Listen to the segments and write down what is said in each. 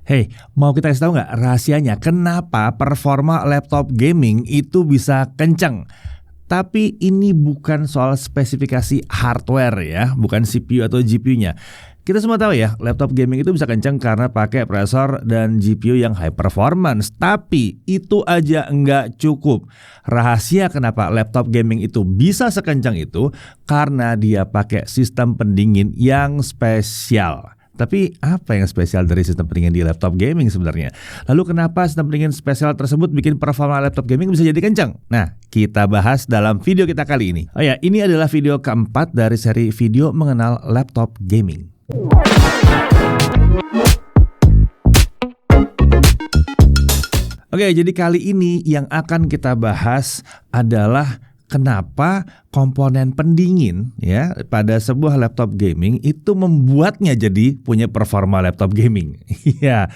Hey, mau kita kasih tahu nggak rahasianya kenapa performa laptop gaming itu bisa kenceng? Tapi ini bukan soal spesifikasi hardware ya, bukan CPU atau GPU-nya. Kita semua tahu ya, laptop gaming itu bisa kenceng karena pakai prosesor dan GPU yang high performance. Tapi itu aja nggak cukup. Rahasia kenapa laptop gaming itu bisa sekencang itu karena dia pakai sistem pendingin yang spesial. Tapi apa yang spesial dari sistem pendingin di laptop gaming sebenarnya? Lalu kenapa sistem pendingin spesial tersebut bikin performa laptop gaming bisa jadi kencang? Nah, kita bahas dalam video kita kali ini. Oh ya, ini adalah video keempat dari seri video mengenal laptop gaming. Oke, jadi kali ini yang akan kita bahas adalah kenapa komponen pendingin ya pada sebuah laptop gaming itu membuatnya jadi punya performa laptop gaming. Iya,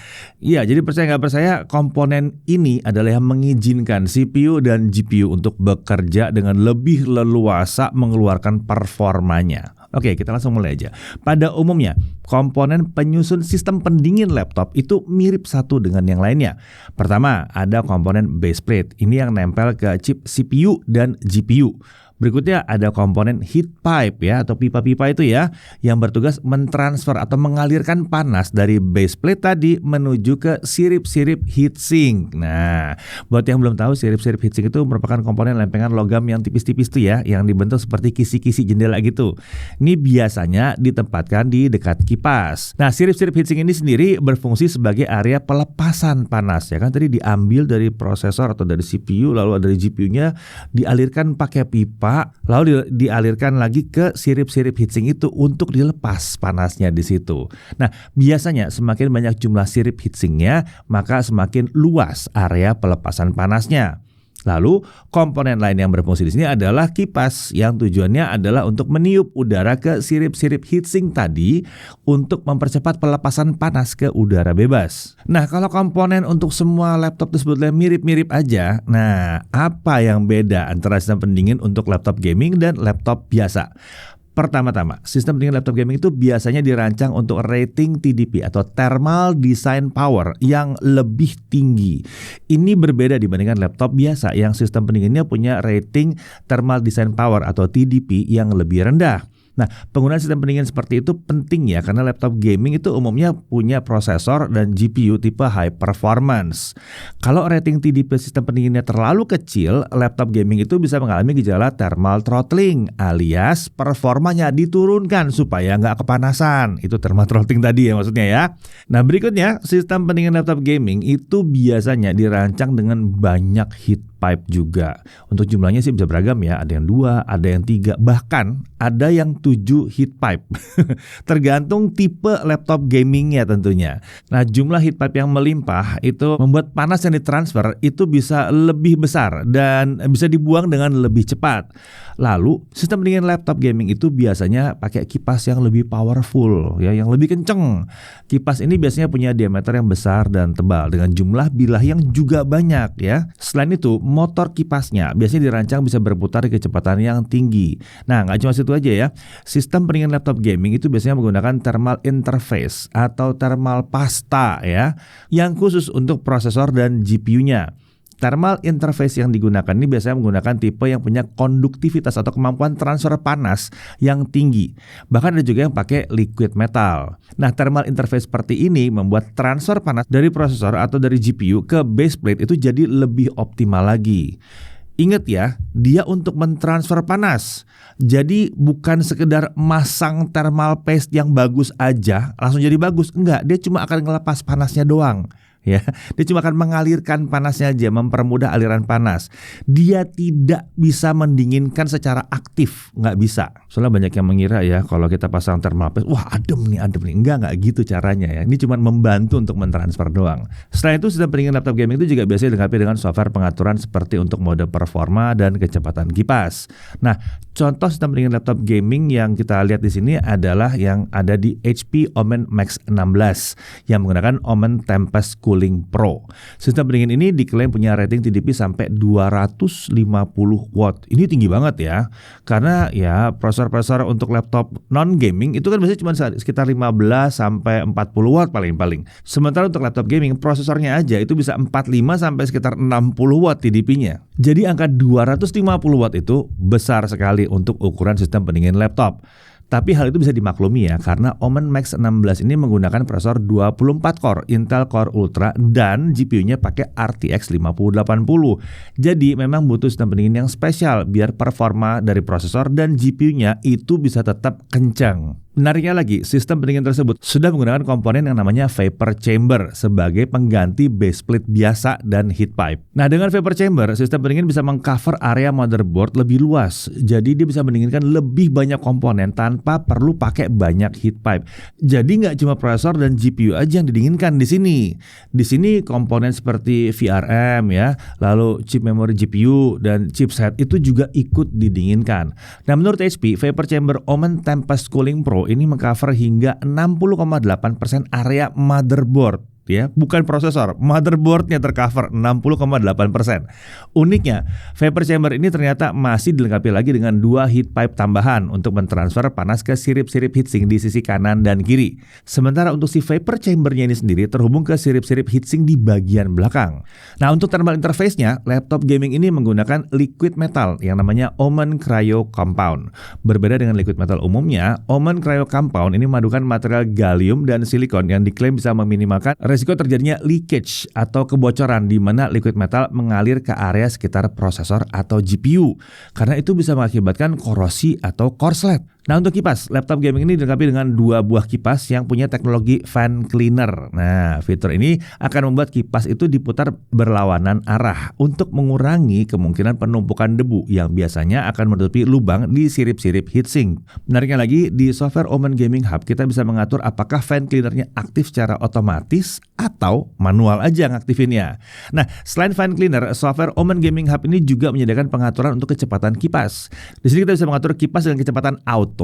jadi percaya nggak percaya komponen ini adalah yang mengizinkan CPU dan GPU untuk bekerja dengan lebih leluasa mengeluarkan performanya. Oke, kita langsung mulai aja. Pada umumnya, komponen penyusun sistem pendingin laptop itu mirip satu dengan yang lainnya. Pertama, ada komponen baseplate. Ini yang nempel ke chip CPU dan GPU. Berikutnya ada komponen heat pipe ya atau pipa-pipa itu ya yang bertugas mentransfer atau mengalirkan panas dari baseplate tadi menuju ke sirip-sirip heatsink. Nah, buat yang belum tahu sirip-sirip heatsink itu merupakan komponen lempengan logam yang tipis-tipis tuh ya yang dibentuk seperti kisi-kisi jendela gitu. Ini biasanya ditempatkan di dekat kipas. Nah, sirip-sirip heatsink ini sendiri berfungsi sebagai area pelepasan panas ya kan tadi diambil dari prosesor atau dari CPU lalu dari GPU-nya dialirkan pakai pipa lalu dialirkan lagi ke sirip-sirip heatsink itu untuk dilepas panasnya di situ. Nah, biasanya semakin banyak jumlah sirip heatsinknya, maka semakin luas area pelepasan panasnya. Lalu komponen lain yang berfungsi di sini adalah kipas yang tujuannya adalah untuk meniup udara ke sirip-sirip heatsink tadi untuk mempercepat pelepasan panas ke udara bebas. Nah, kalau komponen untuk semua laptop tersebut mirip-mirip aja, nah apa yang beda antara sistem pendingin untuk laptop gaming dan laptop biasa? Pertama-tama, sistem pendingin laptop gaming itu biasanya dirancang untuk rating TDP atau Thermal Design Power yang lebih tinggi. Ini berbeda dibandingkan laptop biasa yang sistem pendinginnya punya rating Thermal Design Power atau TDP yang lebih rendah. Nah, penggunaan sistem pendingin seperti itu penting ya karena laptop gaming itu umumnya punya prosesor dan GPU tipe high performance. Kalau rating TDP sistem pendinginnya terlalu kecil, laptop gaming itu bisa mengalami gejala thermal throttling alias performanya diturunkan supaya nggak kepanasan. Itu thermal throttling tadi ya maksudnya ya. Nah, berikutnya sistem pendingin laptop gaming itu biasanya dirancang dengan banyak heat pipe juga. Untuk jumlahnya sih bisa beragam ya, ada yang 2, ada yang 3, bahkan ada yang 7 heat pipe. Tergantung tipe laptop gamingnya tentunya. Nah, jumlah heat pipe yang melimpah itu membuat panas yang ditransfer itu bisa lebih besar dan bisa dibuang dengan lebih cepat. Lalu, sistem pendingin laptop gaming itu biasanya pakai kipas yang lebih powerful ya, yang lebih kenceng. Kipas ini biasanya punya diameter yang besar dan tebal dengan jumlah bilah yang juga banyak ya. Selain itu, motor kipasnya biasanya dirancang bisa berputar di kecepatan yang tinggi. Nah, nggak cuma situ aja ya. Sistem pendingin laptop gaming itu biasanya menggunakan thermal interface atau thermal pasta ya, yang khusus untuk prosesor dan GPU-nya. Thermal interface yang digunakan ini biasanya menggunakan tipe yang punya konduktivitas atau kemampuan transfer panas yang tinggi. Bahkan ada juga yang pakai liquid metal. Nah, thermal interface seperti ini membuat transfer panas dari prosesor atau dari GPU ke baseplate itu jadi lebih optimal lagi. Ingat ya, dia untuk mentransfer panas. Jadi bukan sekedar masang thermal paste yang bagus aja langsung jadi bagus. Enggak, dia cuma akan ngelepas panasnya doang. Ya, dia cuma akan mengalirkan panasnya aja, mempermudah aliran panas. Dia tidak bisa mendinginkan secara aktif, nggak bisa. Soalnya banyak yang mengira ya kalau kita pasang thermal paste, wah adem nih. Enggak gitu caranya ya. Ini cuma membantu untuk mentransfer doang. Selain itu, sistem pendingin laptop gaming itu juga biasanya dilengkapi dengan software pengaturan seperti untuk mode performa dan kecepatan kipas. Nah, contoh sistem pendingin laptop gaming yang kita lihat di sini adalah yang ada di HP Omen Max 16 yang menggunakan Omen Tempest Cooling Cooling Pro. Sistem pendingin ini diklaim punya rating TDP sampai 250 watt. Ini tinggi banget ya. Karena ya prosesor-prosesor untuk laptop non-gaming itu kan biasanya cuma sekitar 15 sampai 40 watt paling-paling. Sementara untuk laptop gaming prosesornya aja itu bisa 45 sampai sekitar 60 watt TDP-nya. Jadi angka 250 watt itu besar sekali untuk ukuran sistem pendingin laptop. Tapi hal itu bisa dimaklumi ya, karena Omen Max 16 ini menggunakan prosesor 24 core Intel Core Ultra dan GPU-nya pakai RTX 5080. Jadi memang butuh sistem pendingin yang spesial biar performa dari prosesor dan GPU-nya itu bisa tetap kencang. Menariknya lagi, sistem pendingin tersebut sudah menggunakan komponen yang namanya vapor chamber sebagai pengganti base plate biasa dan heat pipe. Nah, dengan vapor chamber, sistem pendingin bisa mengcover area motherboard lebih luas. Jadi dia bisa mendinginkan lebih banyak komponen tanpa perlu pakai banyak heat pipe. Jadi nggak cuma prosesor dan GPU aja yang didinginkan di sini. Di sini komponen seperti VRM ya, lalu chip memori GPU dan chipset itu juga ikut didinginkan. Nah, menurut HP, vapor chamber Omen Tempest Cooling Pro ini mengcover hingga 60,8% area motherboard. Ya, bukan prosesor, motherboardnya tercover 60,8%. Uniknya, vapor chamber ini ternyata masih dilengkapi lagi dengan 2 heat pipe tambahan untuk mentransfer panas ke sirip-sirip heatsink di sisi kanan dan kiri. Sementara untuk si vapor chambernya ini sendiri terhubung ke sirip-sirip heatsink di bagian belakang. Nah, untuk thermal interface-nya, laptop gaming ini menggunakan liquid metal yang namanya Omen Cryo Compound. Berbeda dengan liquid metal umumnya, Omen Cryo Compound ini memadukan material gallium dan silikon yang diklaim bisa meminimalkan risiko terjadinya leakage atau kebocoran di mana liquid metal mengalir ke area sekitar prosesor atau GPU. Karena itu bisa mengakibatkan korosi atau korslet. Nah, untuk kipas, laptop gaming ini dilengkapi dengan 2 buah kipas yang punya teknologi fan cleaner. Nah, fitur ini akan membuat kipas itu diputar berlawanan arah untuk mengurangi kemungkinan penumpukan debu yang biasanya akan menutupi lubang di sirip-sirip heatsink. Menariknya lagi, di software Omen Gaming Hub kita bisa mengatur apakah fan cleanernya aktif secara otomatis atau manual aja ngaktifinnya. Nah, selain fan cleaner, software Omen Gaming Hub ini juga menyediakan pengaturan untuk kecepatan kipas. Di sini kita bisa mengatur kipas dengan kecepatan auto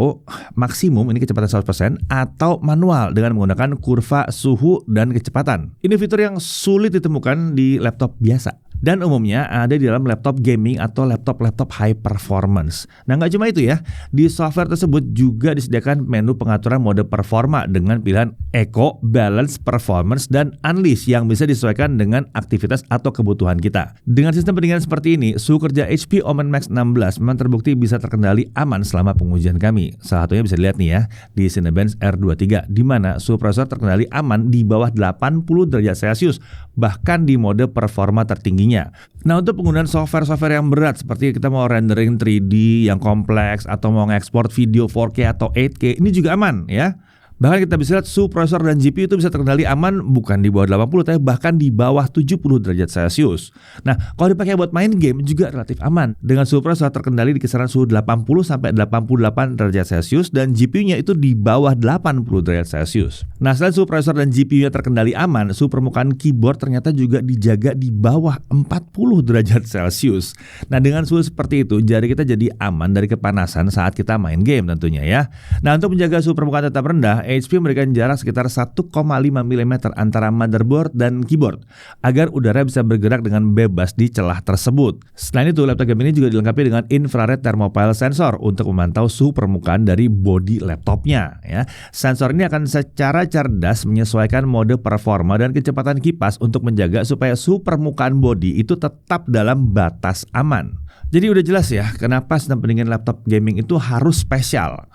maksimum, ini kecepatan 100%, atau manual dengan menggunakan kurva suhu dan kecepatan. Ini fitur yang sulit ditemukan di laptop biasa dan umumnya ada di dalam laptop gaming atau laptop high performance. Nah, nggak cuma itu ya, di software tersebut juga disediakan menu pengaturan mode performa dengan pilihan Eco, Balance, Performance, dan Unleash yang bisa disesuaikan dengan aktivitas atau kebutuhan kita. Dengan sistem pendinginan seperti ini, suhu kerja HP Omen Max 16 memang terbukti bisa terkendali aman selama pengujian kami. Salah satunya bisa dilihat nih ya, di Cinebench R23, di mana suhu prosesor terkendali aman di bawah 80 derajat Celcius, bahkan di mode performa tertingginya. Nah, untuk penggunaan software yang berat seperti kita mau rendering 3D yang kompleks atau mau ngekspor video 4K atau 8K, ini juga aman ya. Bahkan kita bisa lihat suhu prosesor dan GPU itu bisa terkendali aman bukan di bawah 80 tapi bahkan di bawah 70 derajat Celcius. Nah, kalau dipakai buat main game juga relatif aman dengan suhu prosesor terkendali di kisaran suhu 80 sampai 88 derajat Celcius dan GPU-nya itu di bawah 80 derajat Celcius. Nah, selain suhu prosesor dan GPU-nya terkendali aman, suhu permukaan keyboard ternyata juga dijaga di bawah 40 derajat Celcius. Nah, dengan suhu seperti itu, jari kita jadi aman dari kepanasan saat kita main game tentunya ya. Nah, untuk menjaga suhu permukaan tetap rendah, HP memberikan jarak sekitar 1,5 mm antara motherboard dan keyboard agar udara bisa bergerak dengan bebas di celah tersebut. Selain itu, laptop game ini juga dilengkapi dengan infrared thermopile sensor untuk memantau suhu permukaan dari bodi laptopnya. Ya. Sensor ini akan secara cerdas menyesuaikan mode performa dan kecepatan kipas untuk menjaga supaya suhu permukaan bodi itu tetap dalam batas aman. Jadi udah jelas ya kenapa sistem pendingin laptop gaming itu harus spesial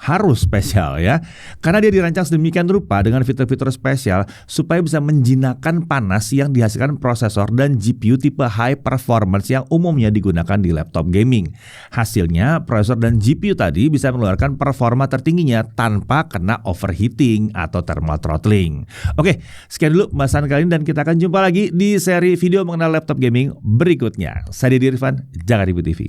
ya. Karena dia dirancang sedemikian rupa dengan fitur-fitur spesial supaya bisa menjinakkan panas yang dihasilkan prosesor dan GPU tipe high performance yang umumnya digunakan di laptop gaming. Hasilnya prosesor dan GPU tadi bisa mengeluarkan performa tertingginya tanpa kena overheating atau thermal throttling. Oke, sekian dulu pembahasan kali ini dan kita akan jumpa lagi di seri video mengenal laptop gaming berikutnya. Saya Deddy Irfan, Jakarta Ibu TV.